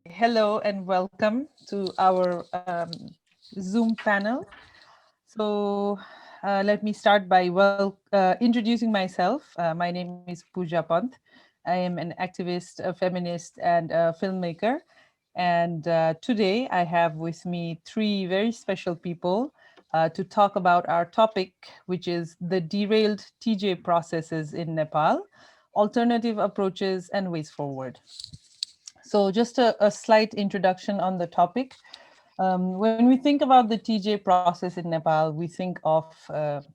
Hello and welcome to our Zoom panel. So let me start by introducing myself. My name is Pooja Pant. I am an activist, a feminist, and a filmmaker. And today I have with me three very special people to talk about our topic, which is the derailed TJ processes in Nepal, alternative approaches and ways forward. So just a slight introduction on the topic. When we think about the TJ process in Nepal, we think of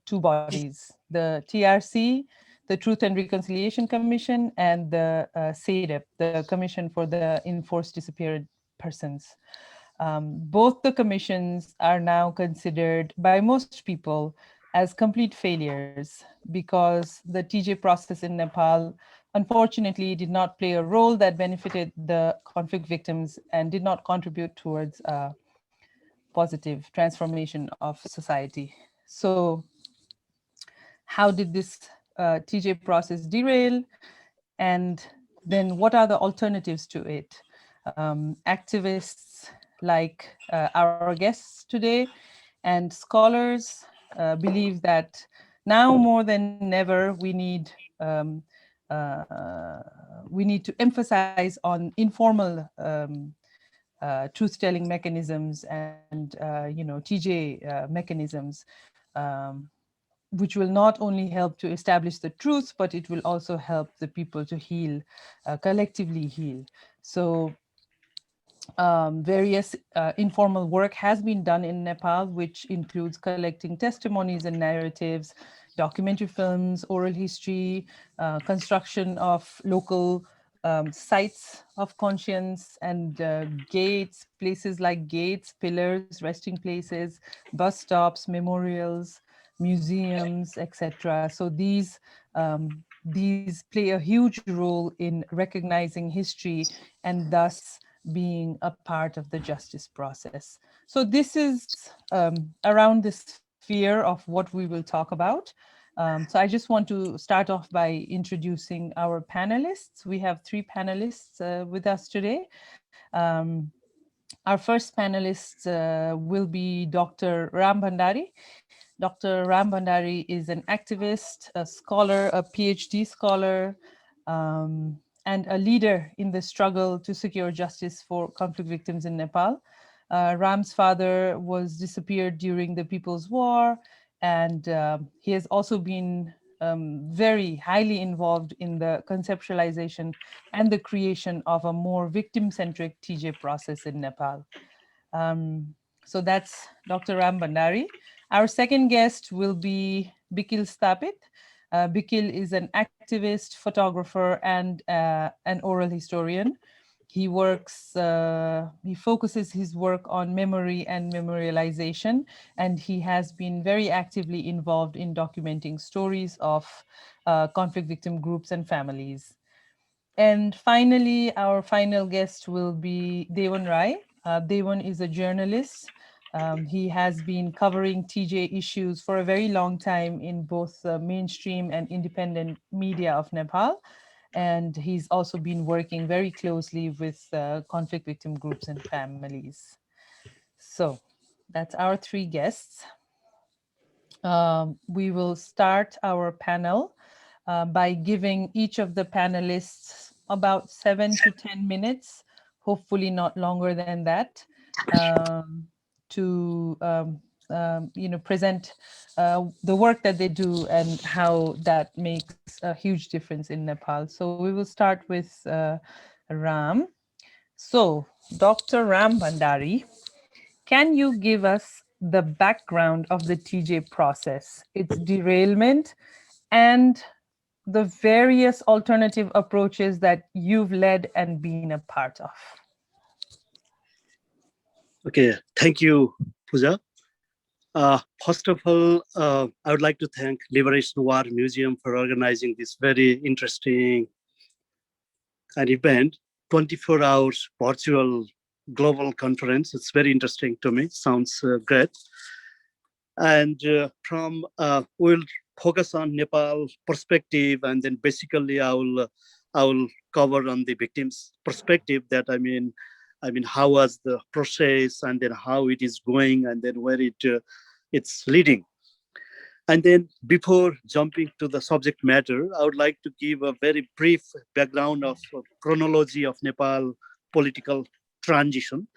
two bodies, the TRC, the Truth and Reconciliation Commission, and the CEDEP, the Commission for the Enforced Disappeared Persons. Both the commissions are now considered by most people as complete failures because the TJ process in Nepal unfortunately did not play a role that benefited the conflict victims and did not contribute towards positive transformation of society. So how did this TJ process derail? And then what are the alternatives to it? Activists like our guests today and scholars believe that now more than never we need to emphasize on informal truth-telling mechanisms and TJ mechanisms, um, which will not only help to establish the truth, but it will also help the people to heal, collectively heal. So various informal work has been done in Nepal, which includes collecting testimonies and narratives, documentary films, oral history, construction of local sites of conscience and gates, places like gates, pillars, resting places, bus stops, memorials, museums, etc. So these play a huge role in recognizing history and thus being a part of the justice process. So this is around the sphere of what we will talk about. So I just want to start off by introducing our panelists. We have three panelists with us today. Our first panelist will be Dr. Ram Bhandari. Dr. Ram Bhandari is an activist, a scholar, a PhD scholar, and a leader in the struggle to secure justice for conflict victims in Nepal. Ram's father was disappeared during the People's War, and he has also been very highly involved in the conceptualization and the creation of a more victim-centric TJ process in Nepal. So that's Dr. Ram Bhandari. Our second guest will be Bikil Stapit. Bikil is an activist, photographer, and an oral historian. He focuses his work on memory and memorialization, and he has been very actively involved in documenting stories of conflict victim groups and families. And finally, our final guest will be Devan Rai. Devan is a journalist. He has been covering TJ issues for a very long time in both mainstream and independent media of Nepal. And he's also been working very closely with conflict victim groups and families. So that's our three guests. We will start our panel by giving each of the panelists about 7 to 10 minutes, hopefully not longer than that, to present the work that they do and how that makes a huge difference in Nepal. So we will start with Ram. So Dr. Ram Bhandari, can you give us the background of the TJ process, its derailment, and the various alternative approaches that you've led and been a part of? Okay, thank you, Pooja. First of all, I would like to thank Liberation War Museum for organizing this very interesting event, 24 hours virtual global conference. It's very interesting to me, sounds great. And we'll focus on Nepal perspective, and then basically I will cover on the victims' perspective. That I mean, how was the process, and then how it is going, and then where it's leading. And then before jumping to the subject matter, I would like to give a very brief background of chronology of Nepal political transition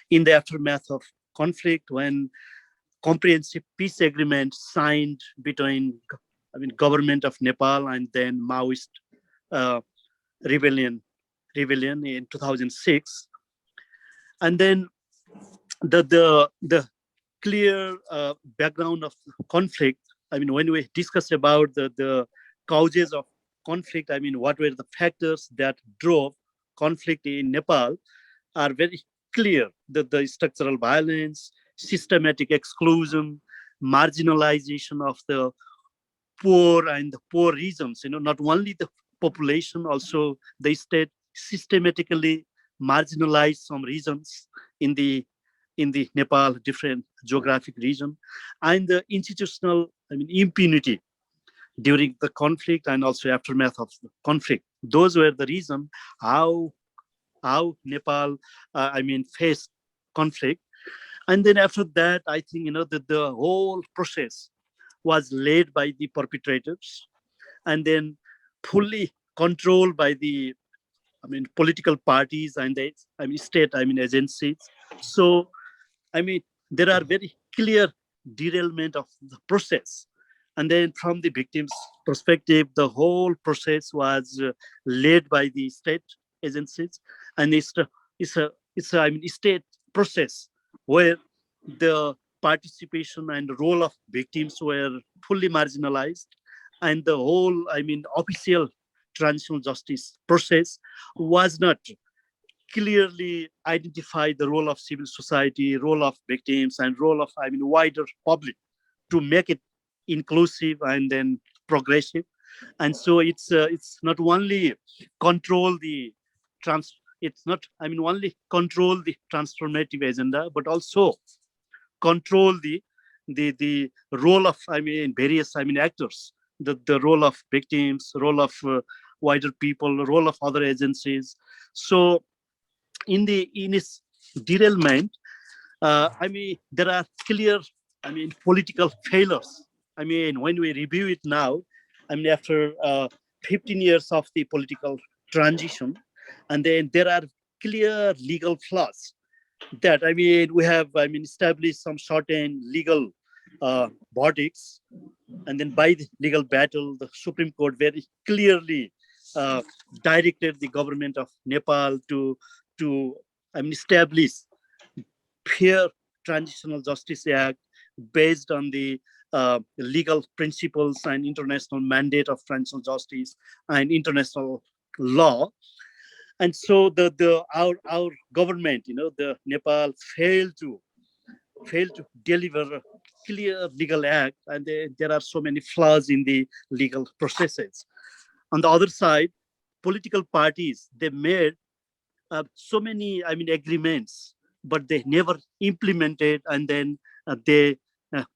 in the aftermath of conflict, when comprehensive peace agreement signed between government of Nepal and then Maoist uh, rebellion rebellion in 2006. And then the clear background of conflict. When we discuss about the causes of conflict, what were the factors that drove conflict in Nepal, are very clear. The structural violence, systematic exclusion, marginalization of the poor and the poor regions. Not only the population, also the state systematically marginalized some regions in the Nepal different geographic region, and the institutional impunity during the conflict and also aftermath of the conflict. Those were the reason how Nepal faced conflict. And then after that, I think that the whole process was led by the perpetrators, and then fully controlled by the political parties and the state agencies. So I mean, there are very clear derailment of the process. And then from the victim's perspective, the whole process was led by the state agencies, and it's a state process where the participation and role of victims were fully marginalized, and the whole official transitional justice process was not clearly identify the role of civil society, role of victims, and role of wider public to make it inclusive and then progressive. And so it's not only control the trans. It's not only control the transformative agenda, but also control the role of various actors, the role of victims, role of wider people, role of other agencies. So in its derailment, there are clear, political failures. When we review it now, after 15 years of the political transition, and then there are clear legal flaws that we have established some certain legal verdicts, and then by the legal battle, the Supreme Court very clearly uh, directed the government of Nepal to establish fair transitional justice act based on the legal principles and international mandate of transitional justice and international law. And so our government, the Nepal failed to deliver a clear legal act, and there are so many flaws in the legal processes. On the other side, political parties, they made so many agreements, but they never implemented, and then they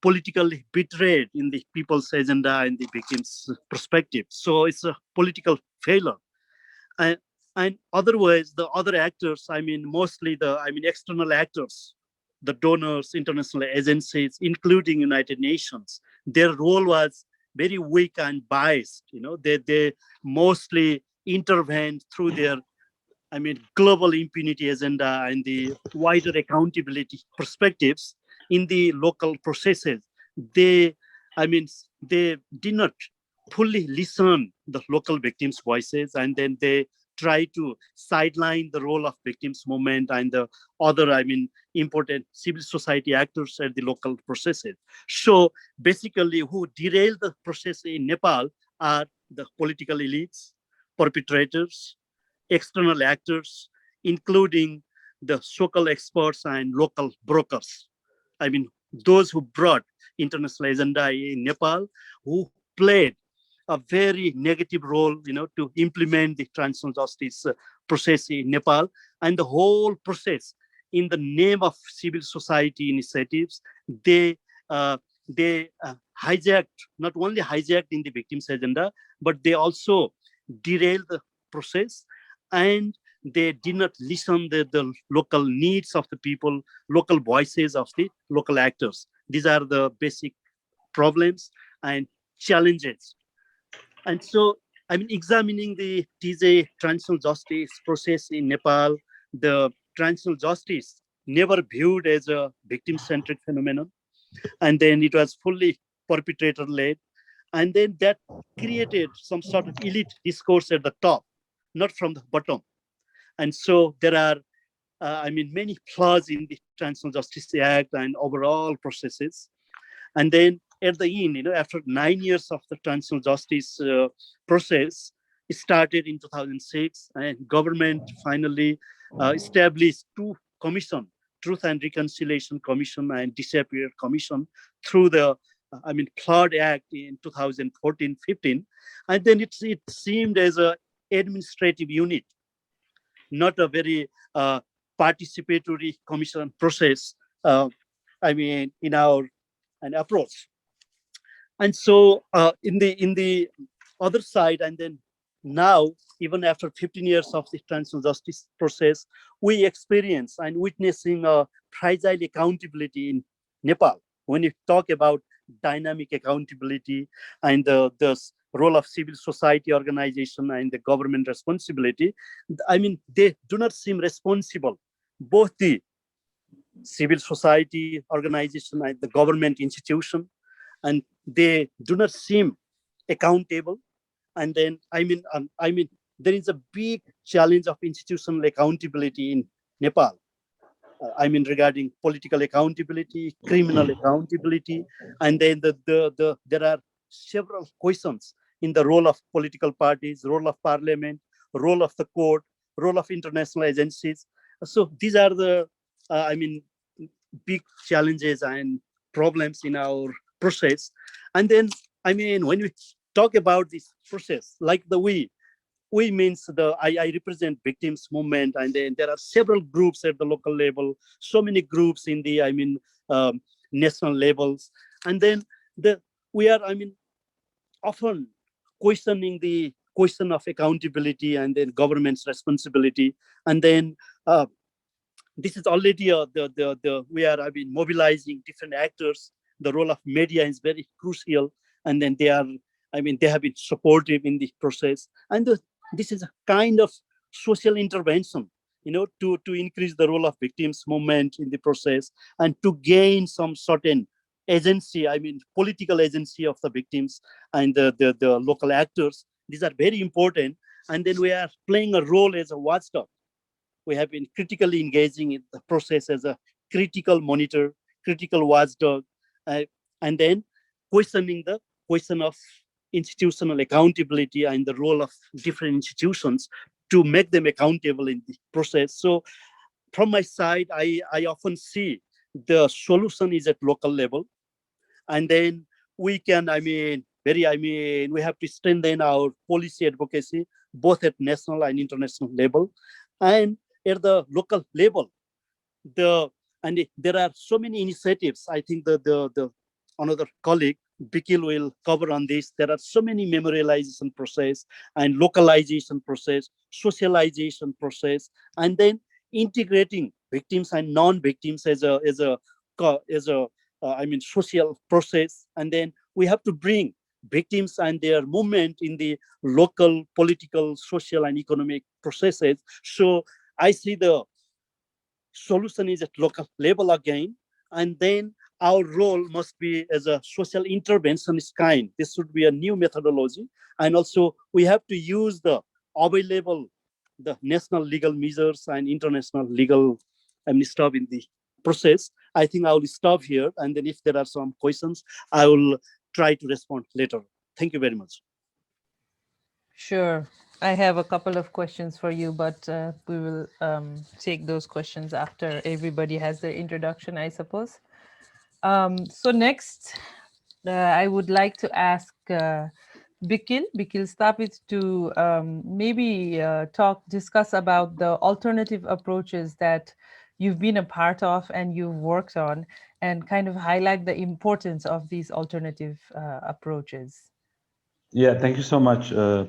politically betrayed in the people's agenda and the victims' perspective. So it's a political failure. And, and otherwise, the other actors, mostly the external actors, the donors, international agencies, including United Nations, their role was very weak and biased. They mostly intervened through their global impunity agenda and the wider accountability perspectives in the local processes. They, I mean, they did not fully listen the local victims' voices, and then they try to sideline the role of victims movement and the other, important civil society actors at the local processes. So basically, who derail the process in Nepal are the political elites, perpetrators, external actors, including the so-called experts and local brokers. Those who brought international agenda in Nepal, who played a very negative role, to implement the transitional justice process in Nepal, and the whole process in the name of civil society initiatives, they hijacked, not only hijacked in the victims' agenda, but they also derailed the process, and they did not listen the local needs of the people, local voices of the local actors. These are the basic problems and challenges. And so, I mean, examining the TJ transitional justice process in Nepal, the transitional justice never viewed as a victim-centric phenomenon, and then it was fully perpetrator-led, and then that created some sort of elite discourse at the top, not from the bottom. And so there are, I mean, many flaws in the Transitional Justice Act and overall processes. And then at the end, after 9 years of the transitional justice process, it started in 2006, and government finally established two commission, Truth and Reconciliation Commission and Disappeared Commission, through the Flood Act in 2014-15, and then it seemed as a administrative unit, not a very participatory commission process. Uh, in our an approach. And so in the other side, and then now, even after 15 years of the transitional justice process, we experience and witnessing a fragile accountability in Nepal. When you talk about dynamic accountability and the role of civil society organization and the government responsibility, they do not seem responsible. Both the civil society organization and the government institution, and they do not seem accountable. And then there is a big challenge of institutional accountability in Nepal. Regarding political accountability, criminal accountability, and then there are several questions in the role of political parties, role of parliament, role of the court, role of international agencies. So these are the uh, I mean big challenges and problems in our process. And then, when we talk about this process, like the we means I represent victims movement, and then there are several groups at the local level, so many groups in the national levels, and then the we are often questioning the question of accountability and then government's responsibility, and then uh, this is already the we are mobilizing different actors. The role of media is very crucial, and then they have been supportive in the process, and this is a kind of social intervention, to increase the role of victims movement in the process, and to gain some certain agency, political agency of the victims and the local actors. These are very important, and then we are playing a role as a watchdog. We have been critically engaging in the process as a critical monitor, critical watchdog, uh, and then questioning the question of institutional accountability and the role of different institutions to make them accountable in the process. So from my side, I often see the solution is at local level, and then we can, we have to strengthen our policy advocacy both at national and international level, and at the local level. There are so many initiatives. I think the another colleague Bikil will cover on this. There are so many memorialization process and localization process, socialization process, and then integrating victims and non-victims as a social process. And then we have to bring victims and their movement in the local political, social, and economic processes. So I see the solution is at local level again, and then our role must be as a social interventionist kind. This should be a new methodology, and also we have to use the available the national legal measures and international legal stuff in the process. I think I will stop here, and then if there are some questions, I will try to respond later. Thank you very much. Sure. I have a couple of questions for you, but we will take those questions after everybody has their introduction, I suppose. So next, I would like to ask Bikil Stapit to maybe discuss about the alternative approaches that you've been a part of and you've worked on, and kind of highlight the importance of these alternative approaches. Yeah, thank you so much,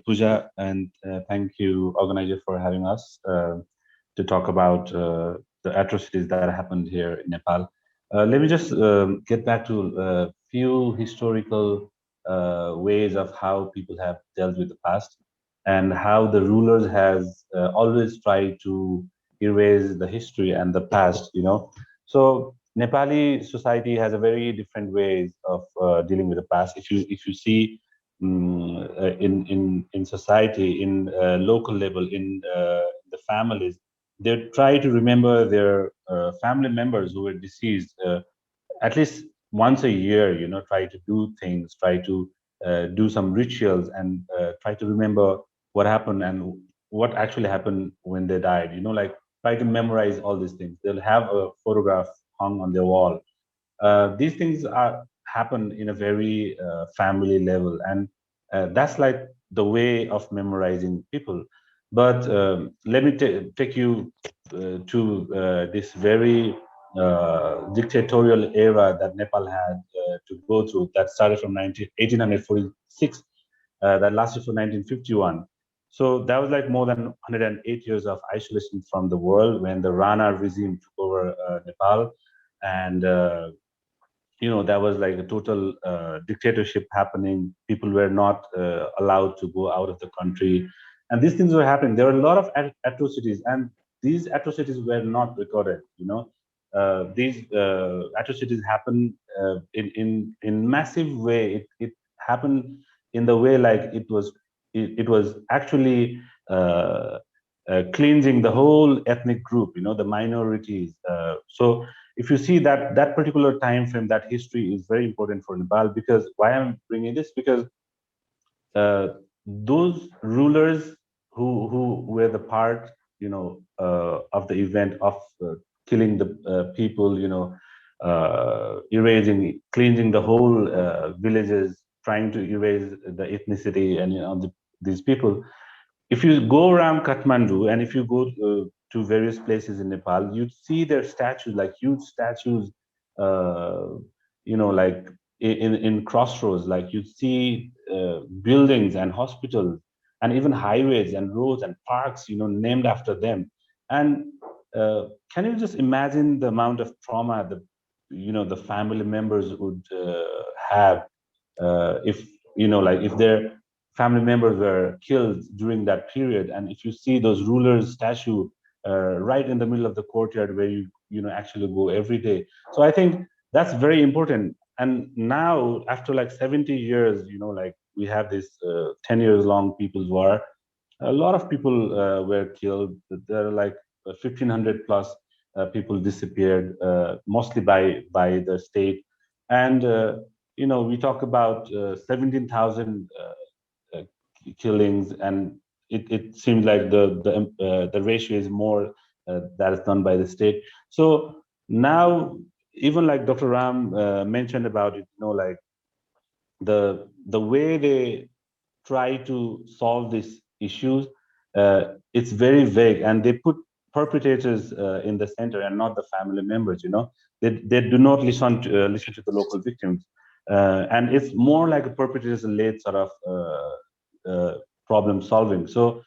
Pooja, and thank you, organizer, for having us to talk about the atrocities that happened here in Nepal. Let me just get back to a few historical ways of how people have dealt with the past and how the rulers has always tried to erase the history and the past. So Nepali society has a very different ways of dealing with the past. If you see in society, in local level, in the families, they try to remember their family members who were deceased at least once a year. Try to do things, try to do some rituals, and try to remember what happened and what actually happened when they died. Like try to memorize all these things. They'll have a photograph hung on their wall. These things are happen in a very family level, and that's like the way of memorizing people. But let me take you to this very dictatorial era that Nepal had to go through, that started from 1846, that lasted for 1951. So that was like more than 108 years of isolation from the world when the Rana regime took over Nepal. And that was like a total dictatorship happening. People were not allowed to go out of the country, and these things were happening. There were a lot of atrocities, and these atrocities were not recorded. These atrocities happened in massive way. It happened in the way like it was actually cleansing the whole ethnic group, the minorities. So if you see that particular time frame, that history is very important for Nepal. Because why I'm bringing this, because uh, those rulers who were the part, of the event of killing the people, erasing, cleansing the whole villages, trying to erase the ethnicity and these people. If you go around Kathmandu and if you go to various places in Nepal, you'd see their statues, like huge statues, uh, like in crossroads. Like you see buildings and hospitals and even highways and roads and parks, named after them. And can you just imagine the amount of trauma the family members would have if like if their family members were killed during that period, and if you see those rulers statue right in the middle of the courtyard where you actually go every day. So I think that's very important. And now after like 70 years, like we have this 10 years long people's war. A lot of people were killed. There are like 1,500 plus people disappeared, mostly by the state. And we talk about 17,000 killings, and it seems like the ratio is more that is done by the state. So now, even like Dr. Ram mentioned about it, like the way they try to solve these issues, it's very vague, and they put perpetrators in the center and not the family members. They do not listen to the local victims, and it's more like a perpetrators-led sort of problem solving. So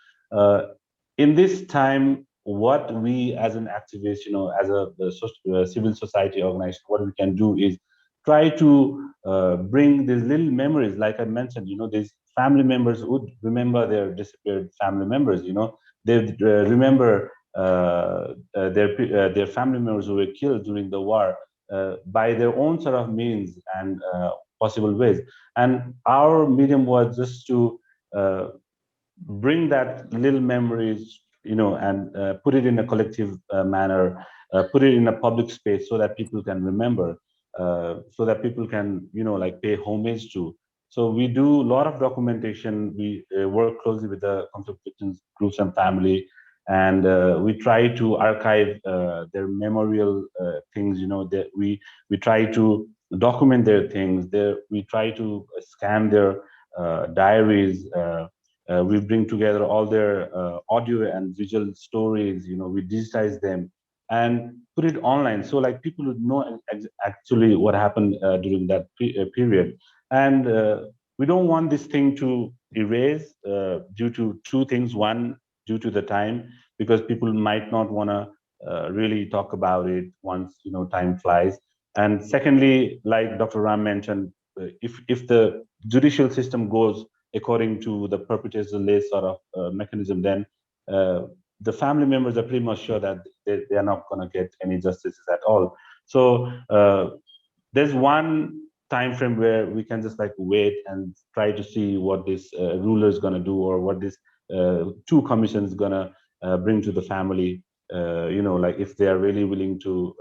in this time, what we as an activist, as a civil society organization, what we can do is try to bring these little memories. Like I mentioned, these family members would remember their disappeared family members. They remember their family members who were killed during the war by their own sort of means and possible ways. And our medium was just to bring that little memories, and put it in a collective manner, put it in a public space so that people can remember, so that people can, like pay homage to. So we do a lot of documentation. We work closely with the conflict victims groups and family, and we try to archive their memorial things. That we try to document their things. We try to scan their diaries. We bring together all their audio and visual stories. We digitize them. and put it online, so like people would know actually what happened during that period. And we don't want this thing to erase due to two things. One, due to the time, because people might not want to really talk about it once time flies. And secondly, like Dr. Ram mentioned, if the judicial system goes according to the perpetrator list sort of mechanism, then uh, the family members are pretty much sure that they are not going to get any justices at all. So there's one time frame where we can just like wait and try to see what this ruler is going to do, or what this two commissions going to bring to the family, like if they are really willing to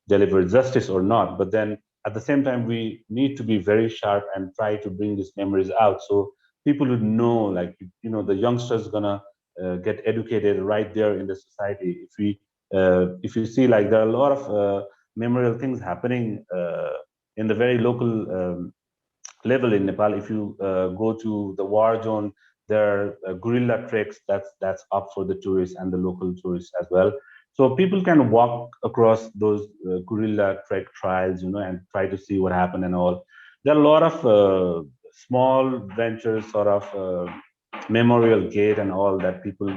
deliver justice or not. But then at the same time, we need to be very sharp and try to bring these memories out, so people would know, like the youngsters gonna get educated right there in the society. If you see, like there are a lot of memorial things happening in the very local level in Nepal. If you go to the war zone, there are guerrilla treks that's up for the tourists and the local tourists as well. So people can walk across those guerrilla trek trails, and try to see what happened and all. There are a lot of small ventures, sort of memorial gate and all that people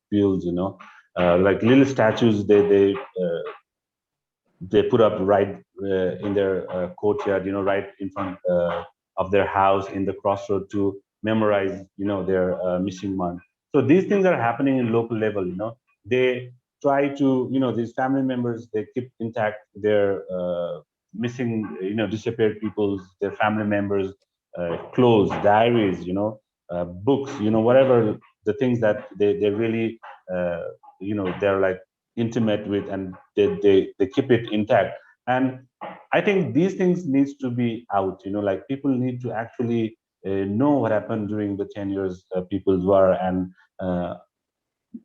build, like little statues they put up right in their courtyard, right in front of their house in the crossroad to memorize, their missing one. So these things are happening in local level. They try to, these family members, they keep intact their missing, disappeared people's, their family members, clothes, diaries, books, whatever the things that they really, they're like intimate with, and they keep it intact. And I think these things needs to be out, like people need to actually know what happened during the 10 years people's war. And uh,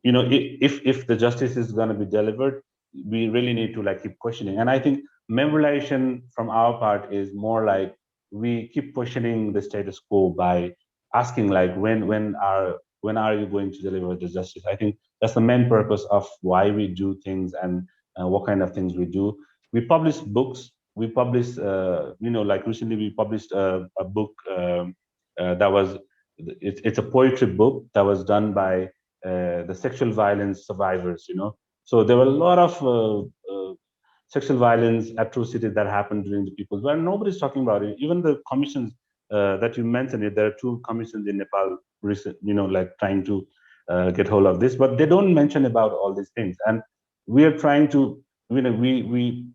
if the justice is going to be delivered, we really need to like keep questioning. And I think memorialization from our part is more like we keep questioning the status quo by asking, like, when are you going to deliver the justice? I think that's the main purpose of why we do things, and what kind of things we do. We publish books. We publish, like recently we published a book that was, it's a poetry book that was done by the sexual violence survivors. So there were a lot of sexual violence atrocities that happened during the people's war. Nobody's talking about it. Even the commissions that you mentioned, there are two commissions in Nepal, recent, like trying to get hold of this, but they don't mention about all these things. And we are trying to, we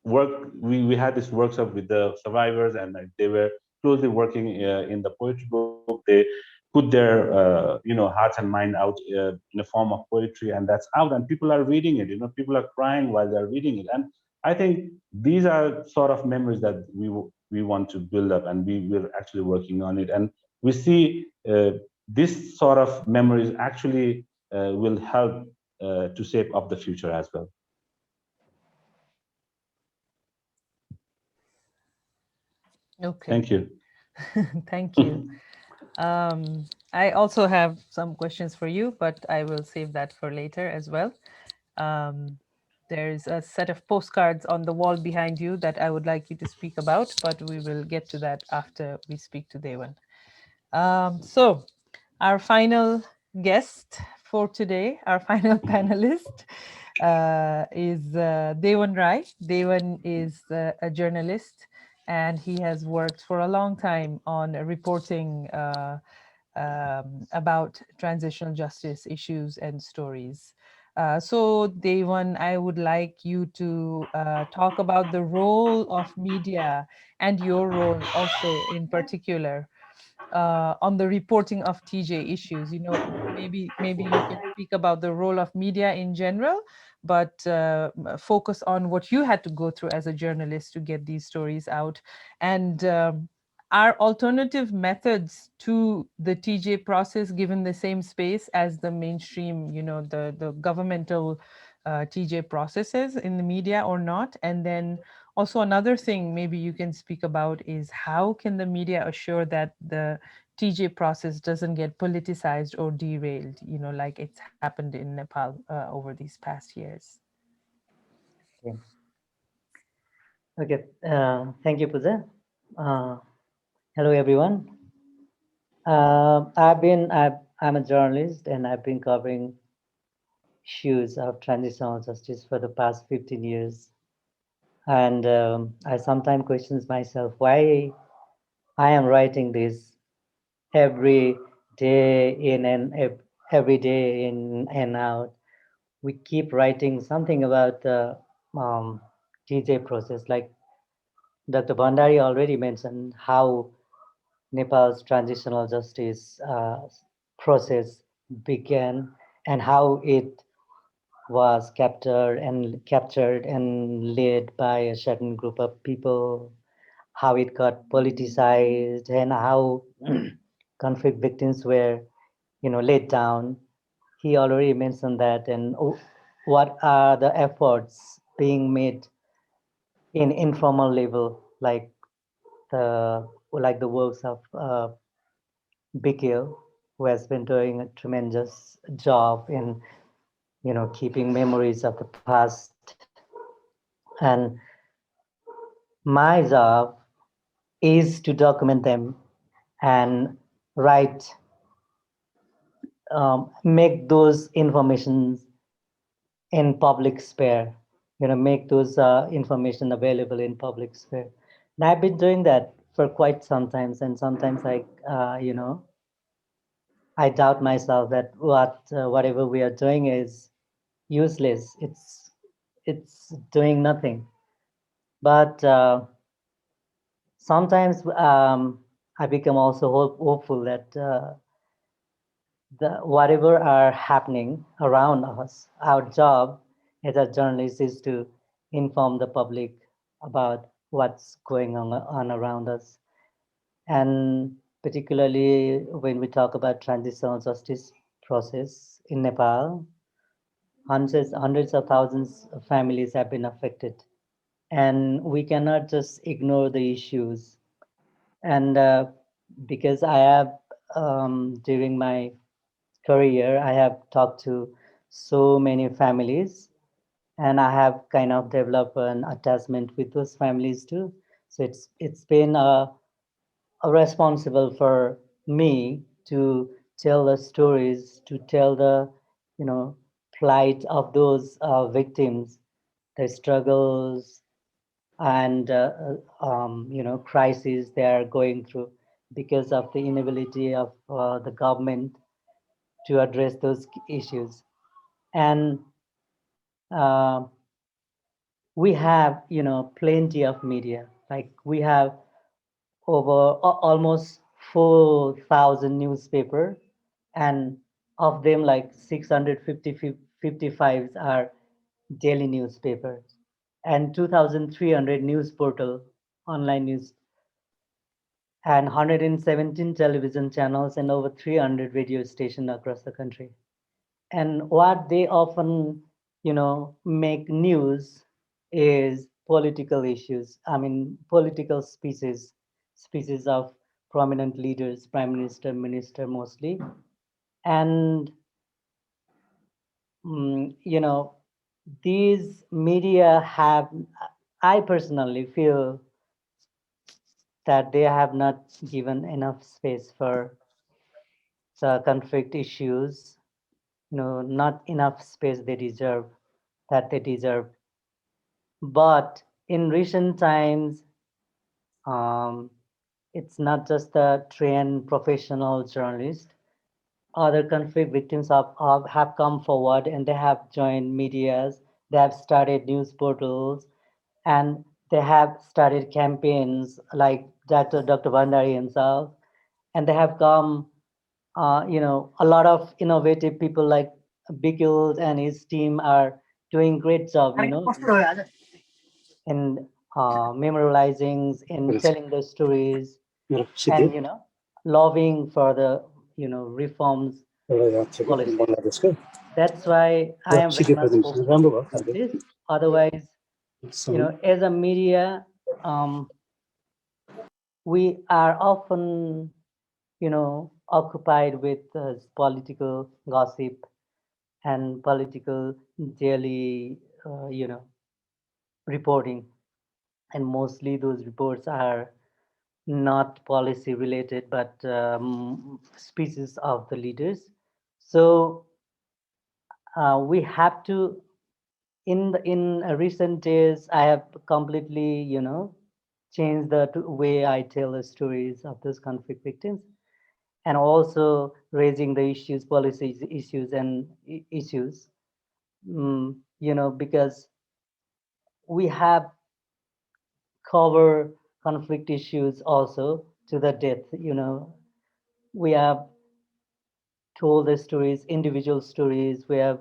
we had this workshop with the survivors, and like, they were closely working in the poetry book. They put their hearts and mind out in a form of poetry, and that's out, and people are reading it. People are crying while they're reading it. And I think these are sort of memories that we want to build up, and we're actually working on it. And we see this sort of memories actually will help to shape up the future as well. Okay. Thank you. Thank you. I also have some questions for you, but I will save that for later as well. Um, there's a set of postcards on the wall behind you that I would like you to speak about, but we will get to that after we speak to Devan. So our final guest for today, our final panelist, is Devan Rai. Devan is a journalist, and he has worked for a long time on reporting about transitional justice issues and stories. So, Devan, I would like you to talk about the role of media and your role also in particular on the reporting of TJ issues. Maybe you can speak about the role of media in general, but focus on what you had to go through as a journalist to get these stories out, and are alternative methods to the TJ process given the same space as the mainstream, the governmental TJ processes in the media or not? And then also another thing maybe you can speak about is how can the media assure that the TJ process doesn't get politicized or derailed, like it's happened in Nepal over these past years? Okay. Okay. Thank you, Pooja. Uh, Hello, everyone. I'm a journalist, and I've been covering issues of transitional justice for the past 15 years. And I sometimes question myself why I am writing this every day in and every day in and out. We keep writing something about the TJ process, like Dr. Bhandari already mentioned how Nepal's transitional justice process began and how it was captured and led by a certain group of people, how it got politicized, and how conflict victims were, laid down. He already mentioned that, and what are the efforts being made in informal level, like the works of Bikil, who has been doing a tremendous job in, keeping memories of the past. And my job is to document them and write, make those informations in public sphere, make those information available in public sphere. And I've been doing that for quite some times, and sometimes I doubt myself that whatever we are doing is useless. It's doing nothing. But sometimes I become also hopeful that the whatever are happening around us, our job as a journalist is to inform the public about what's going on around us. And particularly when we talk about transitional justice process in Nepal, hundreds of thousands of families have been affected, and we cannot just ignore the issues. And because I have, during my career, I have talked to so many families, and I have kind of developed an attachment with those families too. So it's been responsible for me to tell the stories, to tell the, you know, plight of those victims, their struggles, and crises they are going through because of the inability of the government to address those issues. And uh, we have, plenty of media. Like we have over almost 4,000 newspaper, and of them like 655 are daily newspapers, and 2,300 news portal, online news, and 117 television channels, and over 300 radio stations across the country. And what they often, make news is political issues. I mean, political speeches of prominent leaders, prime minister, minister mostly. And, you know, these media have, I personally feel that they have not given enough space for the conflict issues, not enough space that they deserve. But in recent times, um, it's not just the trained professional journalists. Other conflict victims have come forward, and they have joined medias. They have started news portals, and they have started campaigns like Dr. Bandari himself. And they have come, a lot of innovative people like Bikil and his team are doing great job, in memorializing, in telling the stories, and lobbying for the reforms policies. That's why I am very much hopeful with this. Otherwise, as a media, we are often occupied with political gossip and political daily, reporting, and mostly those reports are not policy related, but speeches of the leaders. So we have to, in recent days, I have completely, changed the way I tell the stories of those conflict victims, and also raising the issues, policies issues, and issues. Because we have cover conflict issues also to the death. We have told the stories, individual stories. We have,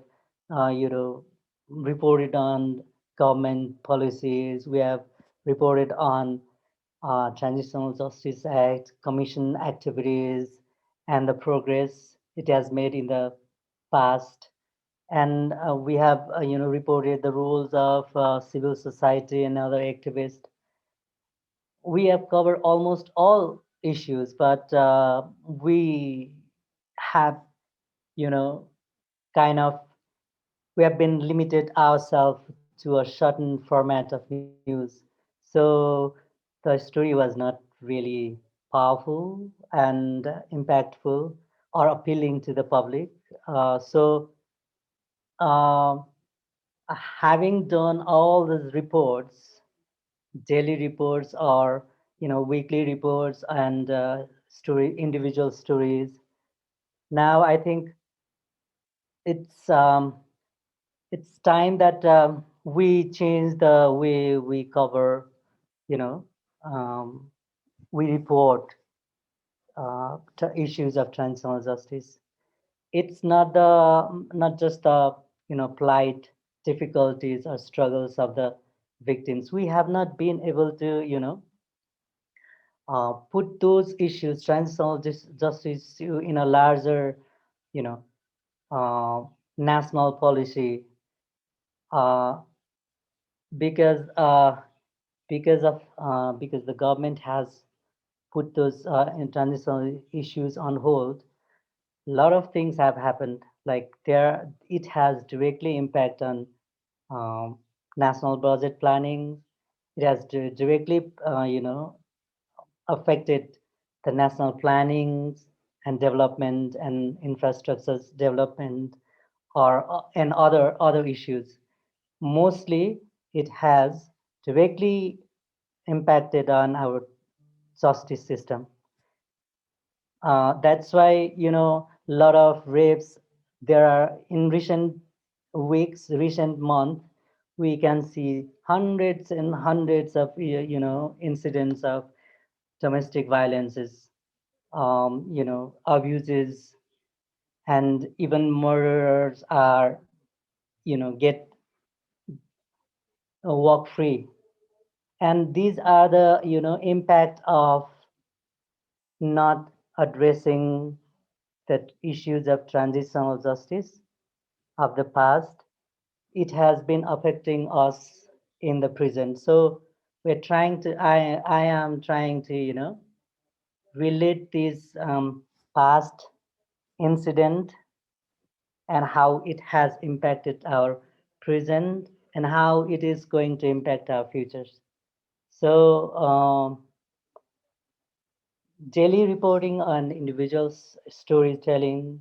reported on government policies. We have reported on Transitional Justice Act, Commission activities, and the progress it has made in the past. And we have, reported the roles of civil society and other activists. We have covered almost all issues, but we have, you know, kind of, we have been limited ourselves to a certain format of news. So the story was not really powerful and impactful or appealing to the public. So uh, having done all these reports, daily reports or weekly reports and individual stories, now I think it's um, it's time that we change the way we cover, you know, um, we report issues of transitional justice. It's not just the plight, difficulties or struggles of the victims. We have not been able to put those issues, transitional justice issue, in a larger, you know, uh, national policy, uh, because because the government has put those transitional issues on hold. A lot of things have happened. Like it has directly impact on um, national budget planning. It has directly, affected the national planning and development and infrastructures development, or and other issues. Mostly, it has directly impacted on our justice system. That's why a lot of rapes. There are in recent weeks, recent month, we can see hundreds and hundreds of incidents of domestic violences, abuses, and even murderers are get walk free. And these are the impact of not addressing the issues of transitional justice of the past. It has been affecting us in the present. So we're trying to, I am trying to, relate this past incident and how it has impacted our present and how it is going to impact our futures. So daily reporting on individuals' storytelling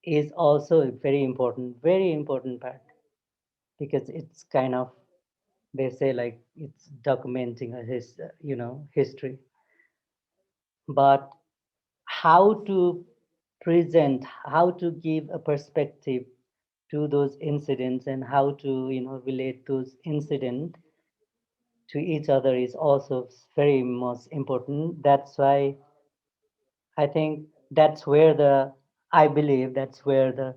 is also a very important part, because it's kind of, they say, like, it's documenting history. But how to present, how to give a perspective to those incidents, and how to relate those incidents to each other is also very most important. That's why I think I believe that's where the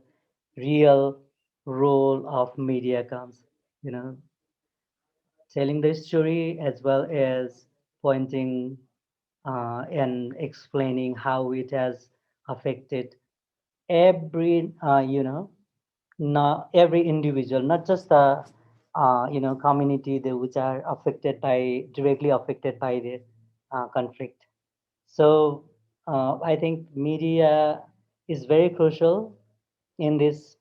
real role of media comes, you know, telling the story as well as pointing and explaining how it has affected every, not every individual, not just the, community which are directly affected by the conflict. So I think media is very crucial in this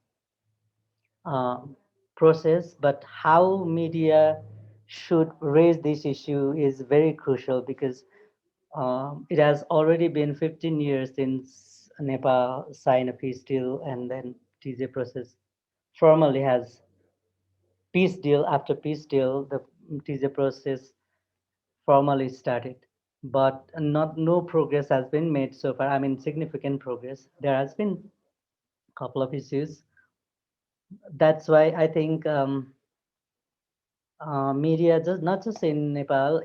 process, but how media should raise this issue is very crucial because it has already been 15 years since Nepal signed a peace deal, and then TJ process formally has peace deal after peace deal. The TJ process formally started, but not no progress has been made so far. I mean, significant progress. There has been a couple of issues. That's why I think media, just not just in Nepal,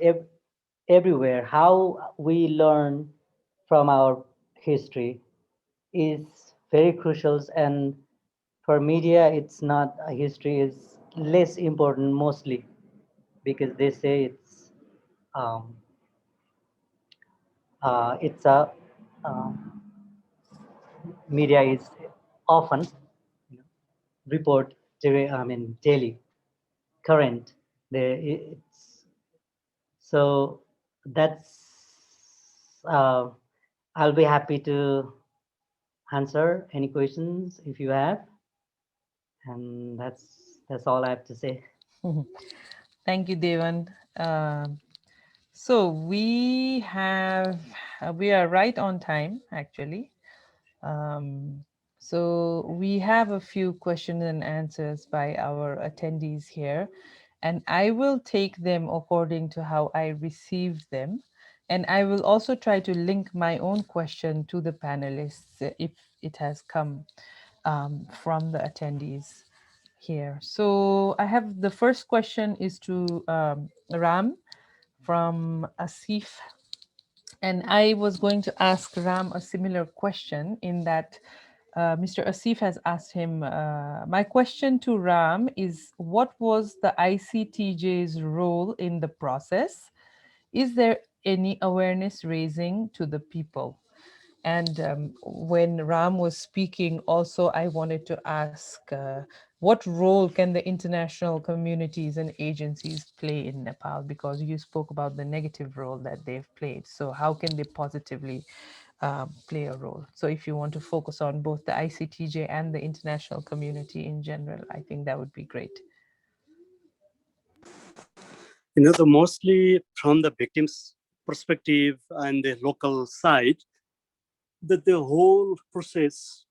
everywhere, how we learn from our history is very crucial. And for media, it's not history is less important mostly because they say um, it's a um, media is often report I mean daily current. It's so that's I'll be happy to answer any questions if you have, and that's all I have to say. Thank you, Devan. So we are right on time, actually. Um, so we have a few questions and answers by our attendees here, and I will take them according to how I received them. And I will also try to link my own question to the panelists if it has come from the attendees here. So I have the first question is to Ram from Asif, and I was going to ask Ram a similar question in that Mr. Asif has asked him, my question to Ram is, what was the ICTJ's role in the process? Is there any awareness raising to the people? And when Ram was speaking, also, I wanted to ask, what role can the international communities and agencies play in Nepal? Because you spoke about the negative role that they've played. So how can they positively play a role? So if you want to focus on both the ICTJ and the international community in general, I think that would be great. The mostly from the victim's perspective and the local side, that the whole process,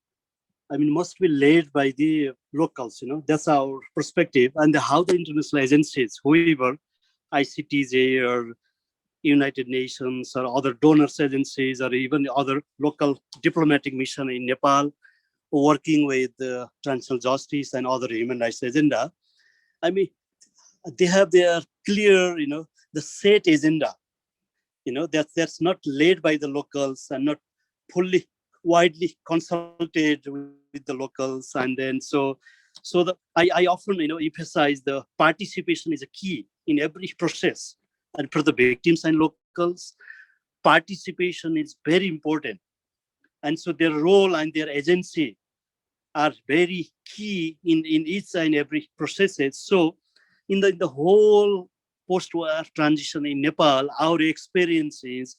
must be led by the locals. That's our perspective, and how the international agencies, whoever, ICTJ or United Nations or other donors agencies or even other local diplomatic mission in Nepal, working with transitional justice and other human rights agenda. I mean, they have their clear, the set agenda. That's not led by the locals and not fully widely consulted with the locals. And then I often emphasize the participation is a key in every process. And for the victims and locals, participation is very important. And so their role and their agency are very key in each and every processes. So in the whole post-war transition in Nepal, our experience is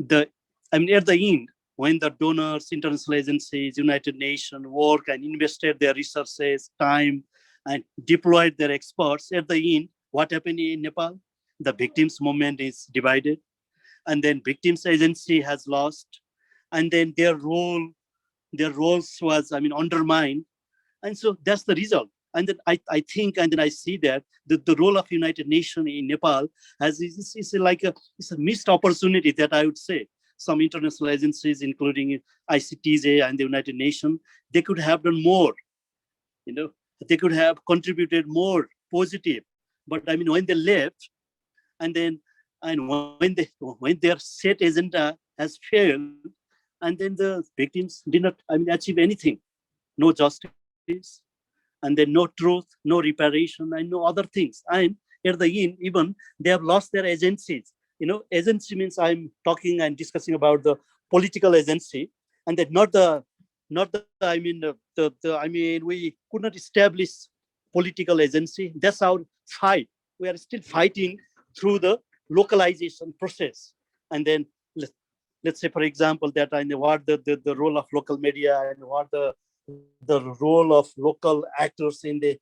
at the end, when the donors, international agencies, United Nations work and invested their resources, time, and deployed their experts, at the end, what happened in Nepal? The victims movement is divided, and then victims agency has lost, and then their roles was, undermined. And so that's the result. And then I think, and then I see that the role of United Nations in Nepal it's a missed opportunity, that I would say. Some international agencies, including ICTJ and the United Nations, they could have done more. They could have contributed more positive. But when they left, and when their set agenda has failed, and then the victims did not achieve anything. No justice, and then no truth, no reparation, and no other things. And at the end, even they have lost their agencies. Agency means I'm talking and discussing about the political agency, and that not the we could not establish political agency. That's our fight. We are still fighting through the localization process. And then let's say, for example, that I know what the role of local media and what the role of local actors in the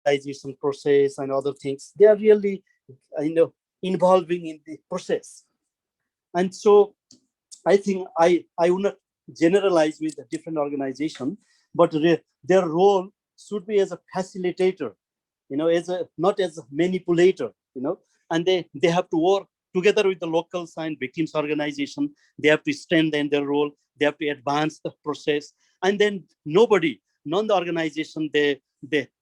localization process and other things. They are really, involving in the process. And so I think I would not generalize with a different organization, but their role should be as a facilitator, as a not as a manipulator, and they have to work together with the locals and victims organization. They have to strengthen their role. They have to advance the process, and then none the organization they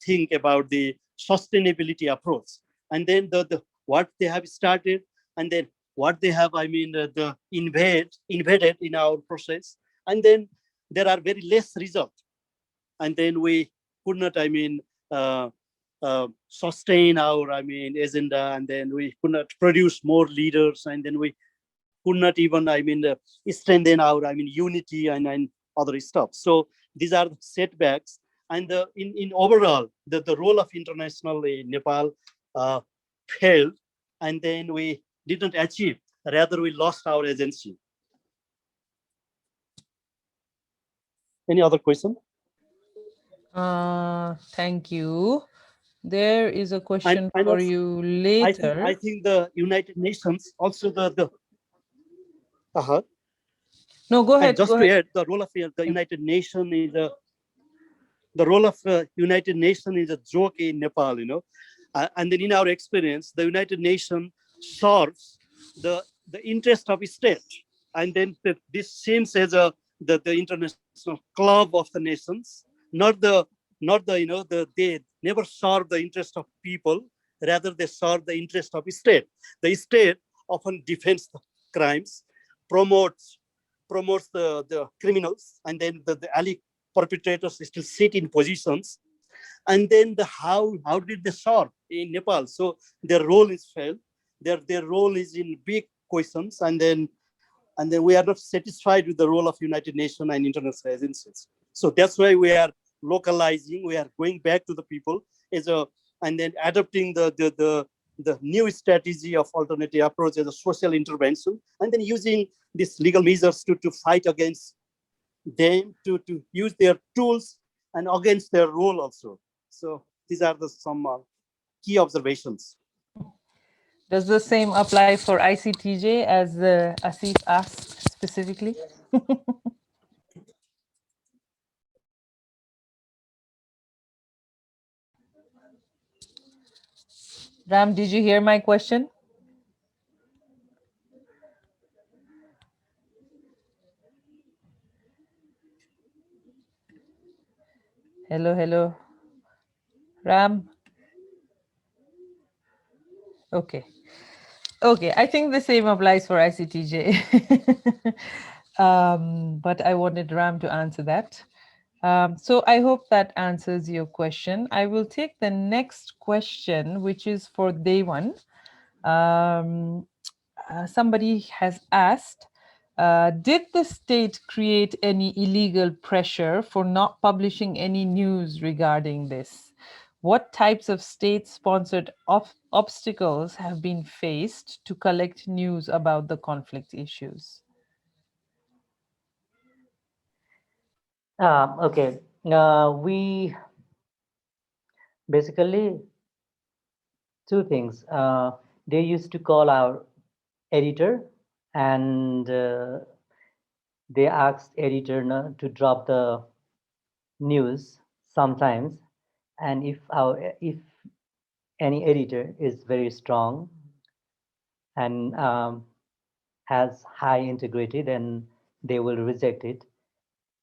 think about the sustainability approach, and then the what they have started, and then what they have, the invaded in our process, and then there are very less result, and then we could not, uh, sustain our, agenda, and then we could not produce more leaders, and then we could not even, strengthen our, unity and other stuff. So these are the setbacks, and in overall, the role of international in Nepal uh, failed, and then we didn't achieve. Rather, we lost our agency. Any other question? Thank you. There is a question And for also, you I later. think the United Nations also the No, go and ahead. just Go to ahead. add, the role of the United Nations is the role of United Nations is a joke in Nepal, and then in our experience, the United Nations serves the interest of state, and then this seems as the international club of the nations, not the they never serve the interest of people, rather they serve the interest of state. The state often defends the crimes, promotes the criminals, and then the alley perpetrators still sit in positions, and then how did they serve in Nepal? So their role is failed. Their role is in big questions, and then we are not satisfied with the role of United Nations and international agencies. So that's why we are localizing. We are going back to the people as a, and then adopting the new strategy of alternative approach as a social intervention, and then using these legal measures to fight against them, to use their tools and against their role also. So these are some key observations. Does the same apply for ICTJ as Asif asked specifically? Ram, did you hear my question? Hello, hello. Ram? Okay. Okay, I think the same applies for ICTJ. But I wanted Ram to answer that. So I hope that answers your question. I will take the next question, which is for day one. Somebody has asked, did the state create any illegal pressure for not publishing any news regarding this? What types of state-sponsored obstacles have been faced to collect news about the conflict issues? Okay. We basically two things. They used to call our editor, and they asked editor to drop the news sometimes, and if any editor is very strong and has high integrity, then they will reject it.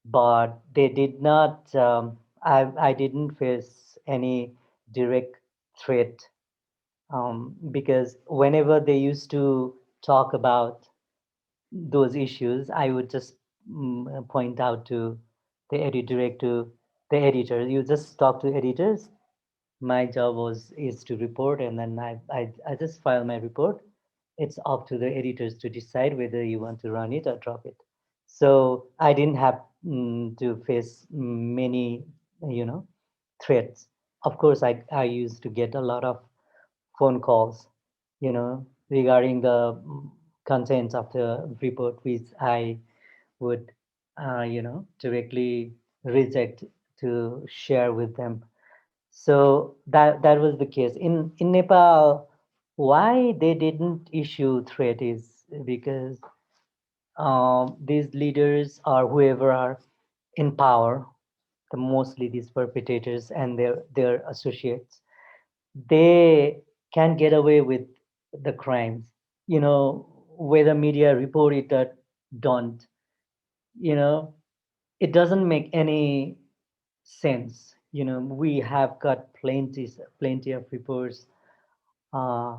But they did not. I didn't face any direct threat, because whenever they used to talk about those issues, I would just point out to the editor, to the editor. You just talk to editors. My job is to report, and then I just file my report. It's up to the editors to decide whether you want to run it or drop it. So I didn't have to face many, threats. Of course, I used to get a lot of phone calls, regarding the contents of the report, which I would, directly reject to share with them. So that was the case. In Nepal, why they didn't issue threat is because these leaders or whoever are in power, mostly these perpetrators and their associates, they can get away with the crimes. Whether media report it or don't, you know, it doesn't make any sense. We have got plenty of reports uh,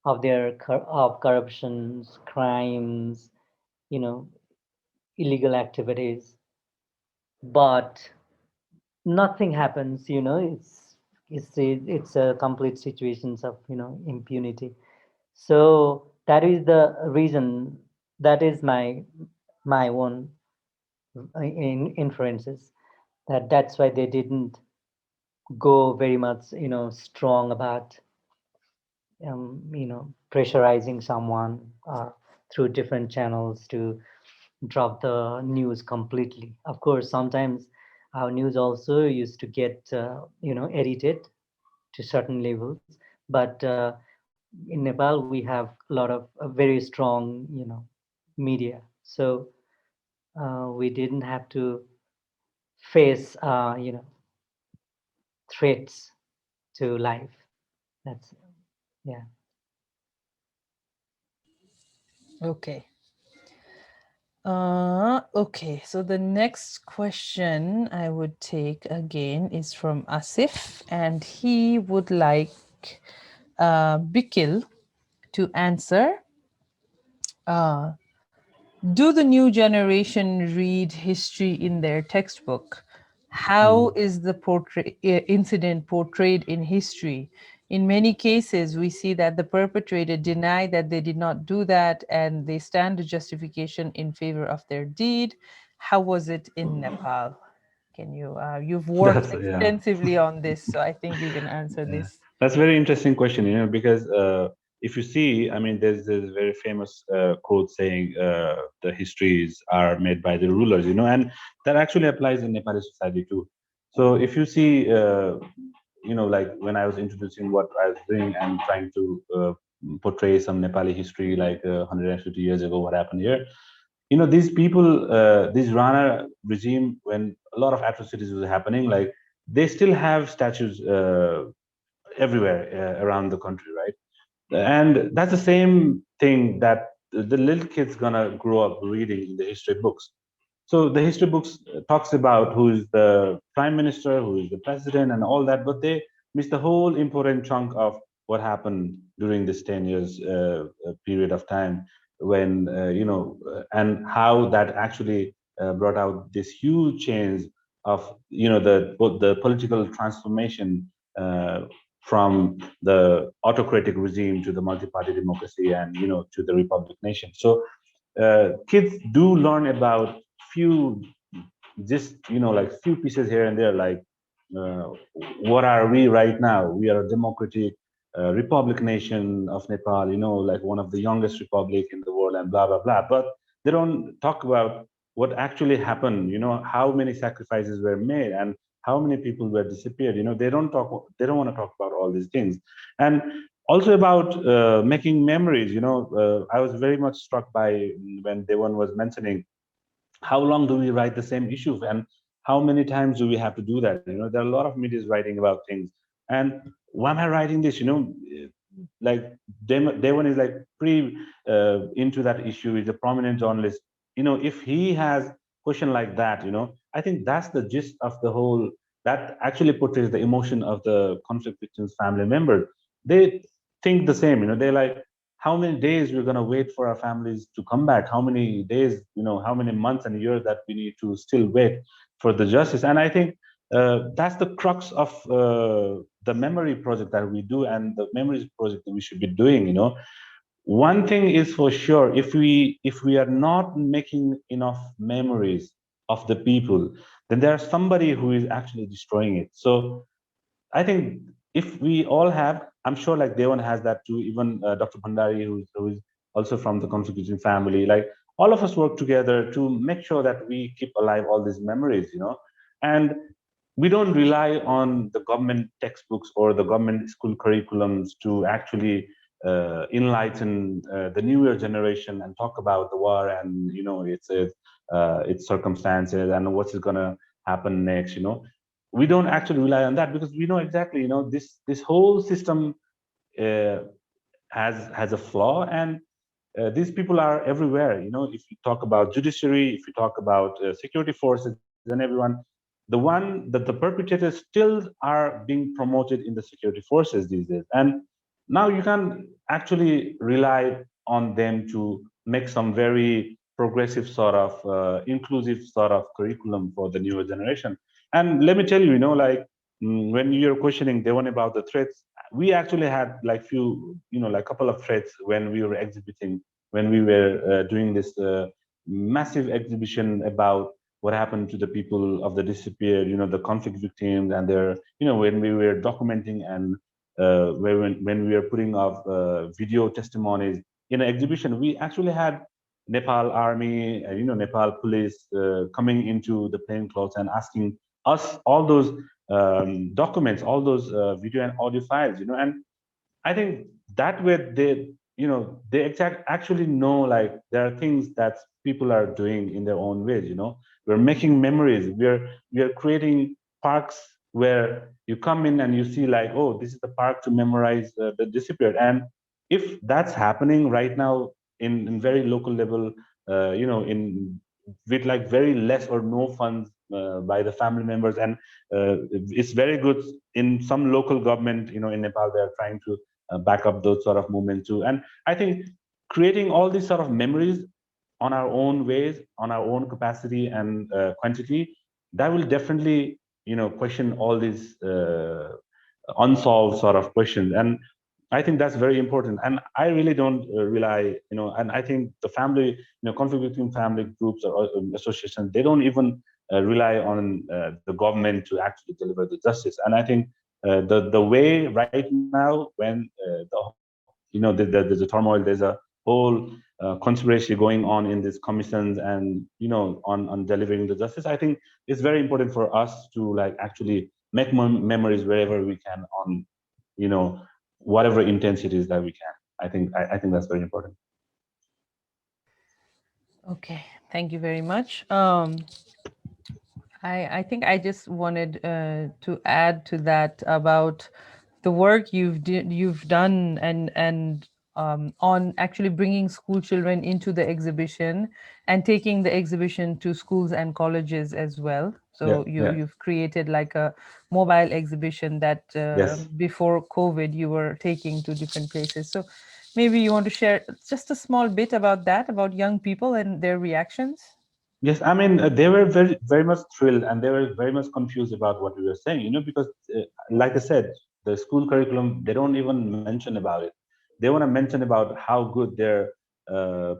of of corruptions, crimes, you know, illegal activities, but nothing happens. It's a complete situations of impunity. So that is the reason. That is my own inferences, that's why they didn't go very much strong about pressurizing someone through different channels to drop the news completely. Of course, sometimes our news also used to get edited to certain levels, but in Nepal we have a lot of very strong media, so we didn't have to face threats to life. That's yeah. Okay. Okay, so the next question I would take again is from Asif, and he would like Bikil to answer. Uh, do the new generation read history in their textbook? How is the incident portrayed in history? In many cases, we see that the perpetrator deny that they did not do that and they stand a justification in favor of their deed. How was it in Nepal? Can you, you've worked That's yeah. extensively on this, so I think you can answer Yeah. this. That's a very interesting question, because if you see, I mean, there's this very famous quote saying the histories are made by the rulers, and that actually applies in Nepali society too. So if you see, like when I was introducing what I was doing and trying to portray some Nepali history, like 150 years ago, what happened here, these people, this Rana regime, when a lot of atrocities was happening, like they still have statues everywhere around the country, right? And that's the same thing that the little kid's gonna grow up reading in the history books. So the history books talks about who is the prime minister, who is the president, and all that, but they miss the whole important chunk of what happened during this 10 years period of time when and how that actually brought out this huge change of the political transformation uh, from the autocratic regime to the multi-party democracy and to the republic nation. So kids do learn about few, just like few pieces here and there, like uh, what are we right now? We are a democratic republic nation of Nepal, like one of the youngest republic in the world, and blah blah blah. But they don't talk about what actually happened, how many sacrifices were made and how many people were disappeared. They don't want to talk about all these things. And also about making memories. I was very much struck by when Devan was mentioning how long do we write the same issue, and how many times do we have to do that. There are a lot of medias writing about things, and why am I writing this? Like Devan is like pretty into that issue. He's a prominent journalist. If he has question like that, I think that's the gist of the whole. That actually portrays the emotion of the conflict victims family members. They think the same. They're like, how many days we're going to wait for our families to come back, how many days, how many months and years that we need to still wait for the justice. And I think that's the crux of the memory project that we do, and the memories project that we should be doing. One thing is for sure, if we are not making enough memories of the people, then there's somebody who is actually destroying it. So I think if we all have, I'm sure like Devan has that too, even Dr. Bhandari, who is also from the Constitution family, like all of us work together to make sure that we keep alive all these memories, And we don't rely on the government textbooks or the government school curriculums to actually enlighten the newer generation and talk about the war and its circumstances and what is going to happen next. We don't actually rely on that because we know exactly, this whole system uh, has a flaw, and these people are everywhere. If you talk about judiciary, if you talk about security forces and everyone, the perpetrators still are being promoted in the security forces these days, and now you can actually rely on them to make some very progressive sort of inclusive sort of curriculum for the newer generation. And let me tell you, like, when you're questioning the one about the threats, we actually had like few, like couple of threats when we were exhibiting, when we were doing this massive exhibition about what happened to the people of the disappeared, the conflict victims and their, when we were documenting and when we were putting up video testimonies in an exhibition, we actually had Nepal army, Nepal police coming into the plainclothes and asking us all those documents, all those video and audio files, and I think that way they actually know, like, there are things that people are doing in their own ways. We're making memories. We are creating parks where you come in and you see, like, oh, this is the park to memorize the disappeared. And if that's happening right now in very local level, in with like very less or no funds by the family members, and it's very good in some local government, in Nepal, they are trying to back up those sort of movements too. And I think creating all these sort of memories on our own ways, on our own capacity and quantity, that will definitely, question all these unsolved sort of questions. And I think that's very important. And I really don't rely, and I think the family, conflict victim family groups or associations, they don't even rely on the government to actually deliver the justice. And I think the way right now, when there's a turmoil, there's a whole conspiracy going on in these commissions and on delivering the justice. I think it's very important for us to, like, actually make memories wherever we can on whatever intensities that we can. I think that's very important. Okay, thank you very much. I think I just wanted to add to that about the work you've done and on actually bringing school children into the exhibition and taking the exhibition to schools and colleges as well. Yeah, So yeah, you've created like a mobile exhibition that yes. before COVID you were taking to different places. So maybe you want to share just a small bit about that, about young people and their reactions. Yes, I mean, they were very, very much thrilled, and they were very much confused about what we were saying, because, like I said, the school curriculum, they don't even mention about it. They want to mention about how good their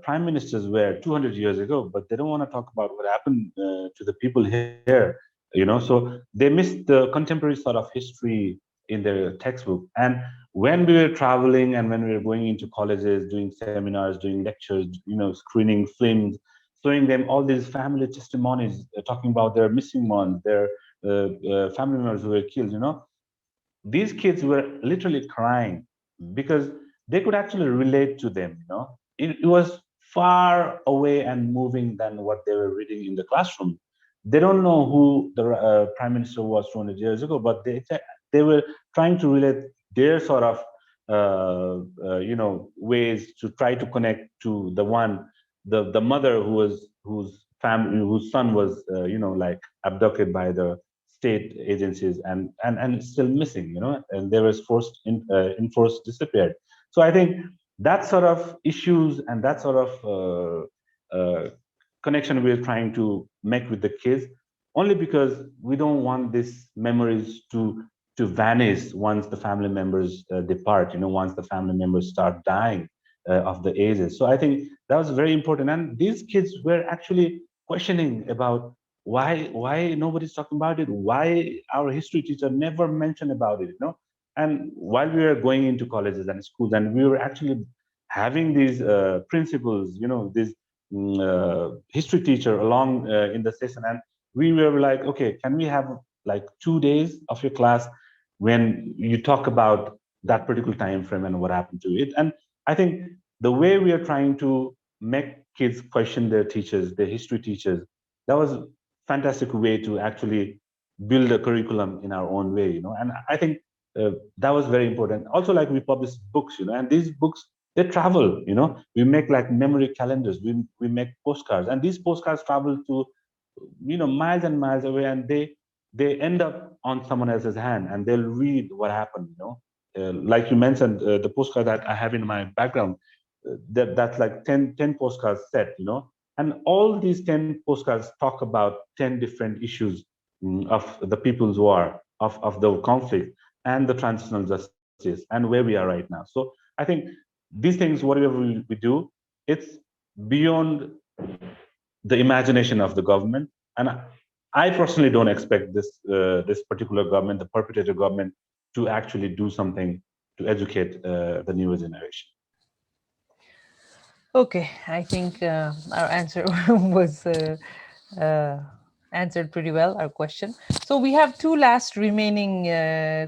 prime ministers were 200 years ago, but they don't want to talk about what happened to the people here, So they missed the contemporary sort of history in their textbook. And when we were traveling and when we were going into colleges, doing seminars, doing lectures, screening films, showing them all these family testimonies, talking about their missing ones, their family members who were killed. These kids were literally crying because they could actually relate to them. It was far away and moving than what they were reading in the classroom. They don't know who the prime minister was 200 years ago, but they were trying to relate their sort of ways to try to connect to the mother whose son was like abducted by the state agencies and still missing, and they was enforced disappeared. So I think that sort of issues and that sort of connection we're trying to make with the kids, only because we don't want these memories to vanish once the family members depart, once the family members start dying of the ages. So I think that was very important, and these kids were actually questioning about why nobody's talking about it, why our history teacher never mentioned about it, and while we were going into colleges and schools, and we were actually having these principles, this history teacher along in the session, and we were like, okay, can we have like 2 days of your class when you talk about that particular time frame and what happened to it. And I think the way we are trying to make kids question their teachers, their history teachers, that was a fantastic way to actually build a curriculum in our own way, and I think that was very important. Also, like, we publish books, and these books, they travel, we make like memory calendars, we make postcards, and these postcards travel to, miles and miles away, and they end up on someone else's hand, and they'll read what happened, like you mentioned, the postcard that I have in my background, that's like 10 postcards set, and all these 10 postcards talk about 10 different issues, of the people's war, of the conflict, and the transitional justice, and where we are right now. So I think these things, whatever we do, it's beyond the imagination of the government. And I personally don't expect this particular government, the perpetrator government, to actually do something to educate the newer generation. Okay, I think our answer was answered pretty well, our question. So we have two last remaining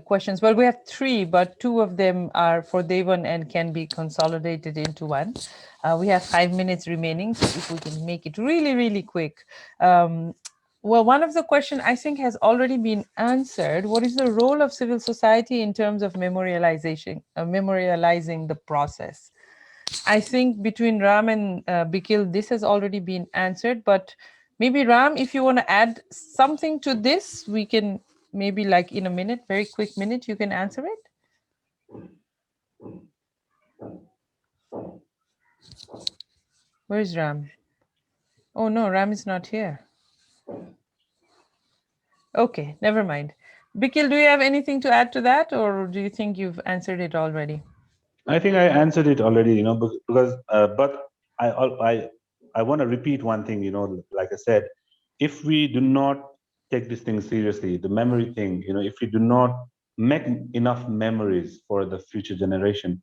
questions. Well, we have three, but two of them are for Devan and can be consolidated into one. We have 5 minutes remaining, so if we can make it really, really quick. Well, one of the questions I think has already been answered. What is the role of civil society in terms of memorializing the process? I think between Ram and Bikil, this has already been answered, but maybe Ram, if you want to add something to this, we can maybe like in a minute, very quick minute, you can answer it. Where is Ram? Oh no, Ram is not here. Okay, never mind. Bikil, do you have anything to add to that, or do you think you've answered it already? I think I answered it already, because but I want to repeat one thing, like I said, if we do not take this thing seriously, the memory thing, if we do not make enough memories for the future generation,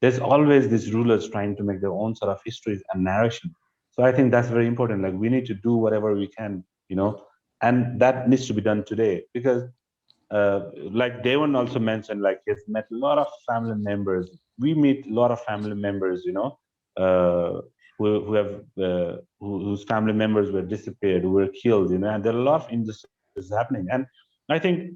there's always these rulers trying to make their own sort of histories and narration. So I think that's very important. Like, we need to do whatever we can, and that needs to be done today, because like Devon also mentioned, like, he's met a lot of family members. We meet a lot of family members, who have whose family members were disappeared, who were killed, and there are a lot of injustices happening. And I think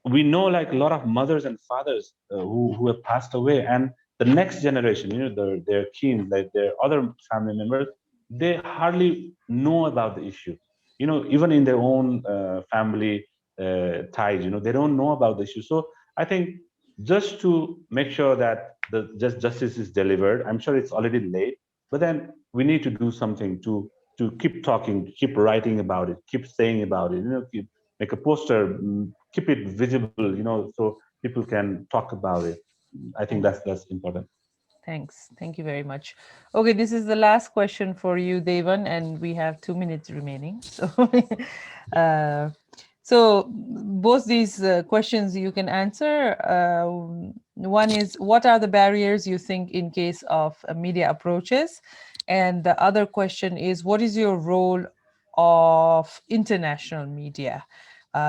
we know, like, a lot of mothers and fathers who have passed away, and the next generation, their kin, like their other family members, they hardly know about the issue. Even in their own family ties, they don't know about the issue. So I think, just to make sure that the justice is delivered, I'm sure it's already late, but then we need to do something to keep talking, keep writing about it, keep saying about it, keep, make a poster, keep it visible, so people can talk about it. I think that's important. Thanks. Thank you very much. Okay, this is the last question for you, Devan, and we have 2 minutes remaining. So, so both these questions you can answer. One is, what are the barriers you think in case of media approaches? And the other question is, what is your role of international media?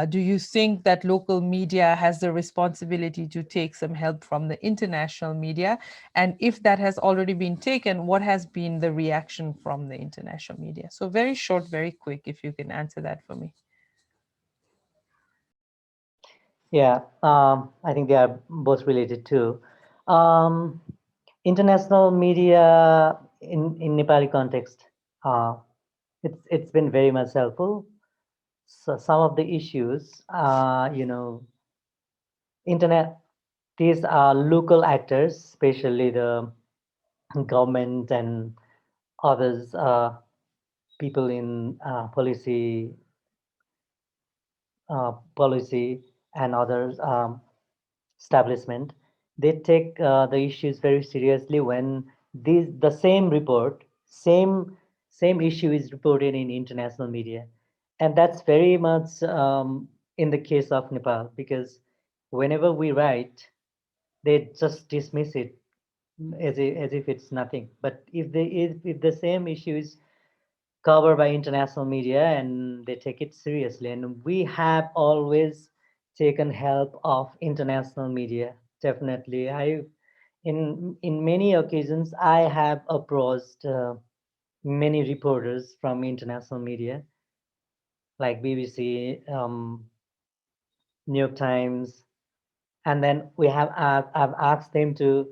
Do you think that local media has the responsibility to take some help from the international media? And if that has already been taken, what has been the reaction from the international media? So very short, very quick, if you can answer that for me. Yeah, I think they are both related too. International media in Nepali context, it's been very much helpful. So some of the issues, internet, these are local actors, especially the government and others, people in policy and others establishment, they take the issues very seriously when the same report, same issue is reported in international media, and that's very much in the case of Nepal, because whenever we write, they just dismiss it as if it's nothing. But if the same issue is covered by international media, and they take it seriously. And we have always taken help of international media. Definitely, in many occasions I have approached many reporters from international media like BBC, New York Times, and then I've asked them to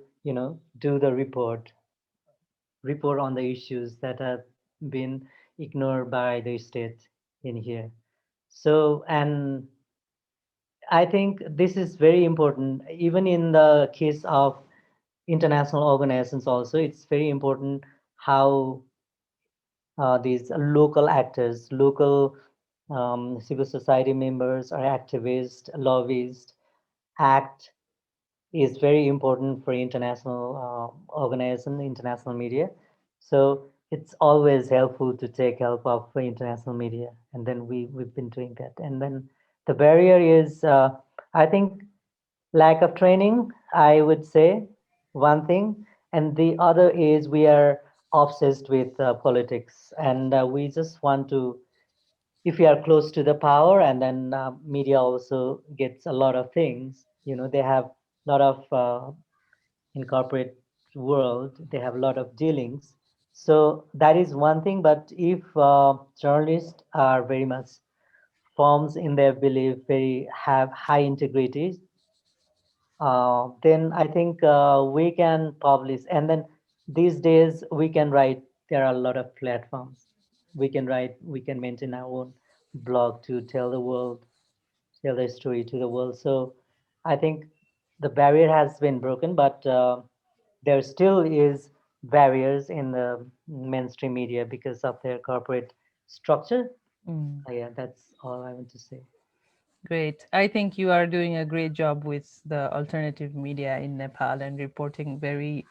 do the report on the issues that have been ignored by the state in here. So, and I think this is very important, even in the case of international organizations also. It's very important how these local actors, local civil society members or activists, lobbyists act is very important for international organization, international media. So it's always helpful to take help of international media, and then we've been doing that. And then the barrier is, I think, lack of training. I would say one thing, and the other is we are obsessed with politics, and we just want to. If we are close to the power, and then media also gets a lot of things. They have a lot of in corporate world, they have a lot of dealings. So that is one thing. But if journalists are very much firms in their belief, very have high integrity, then I think we can publish. And then these days we can write. There are a lot of platforms. We can write. We can maintain our own blog to tell the world, tell their story to the world. So I think the barrier has been broken, but there still is barriers in the mainstream media because of their corporate structure. Mm. Yeah, that's all I want to say. Great. I think you are doing a great job with the alternative media in Nepal and reporting very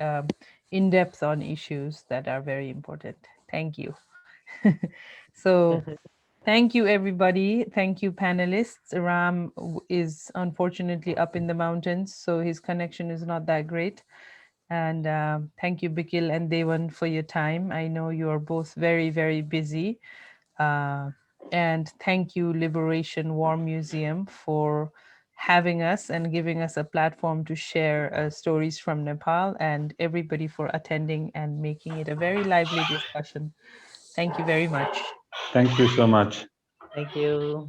in depth on issues that are very important. Thank you. So, thank you, everybody. Thank you, panelists. Ram is unfortunately up in the mountains, so his connection is not that great. And thank you, Bikil and Devan, for your time. I know you are both very, very busy. Uh, and thank you, Liberation War Museum, for having us and giving us a platform to share stories from Nepal, and everybody for attending and making it a very lively discussion. Thank you very much. Thank you so much. Thank you.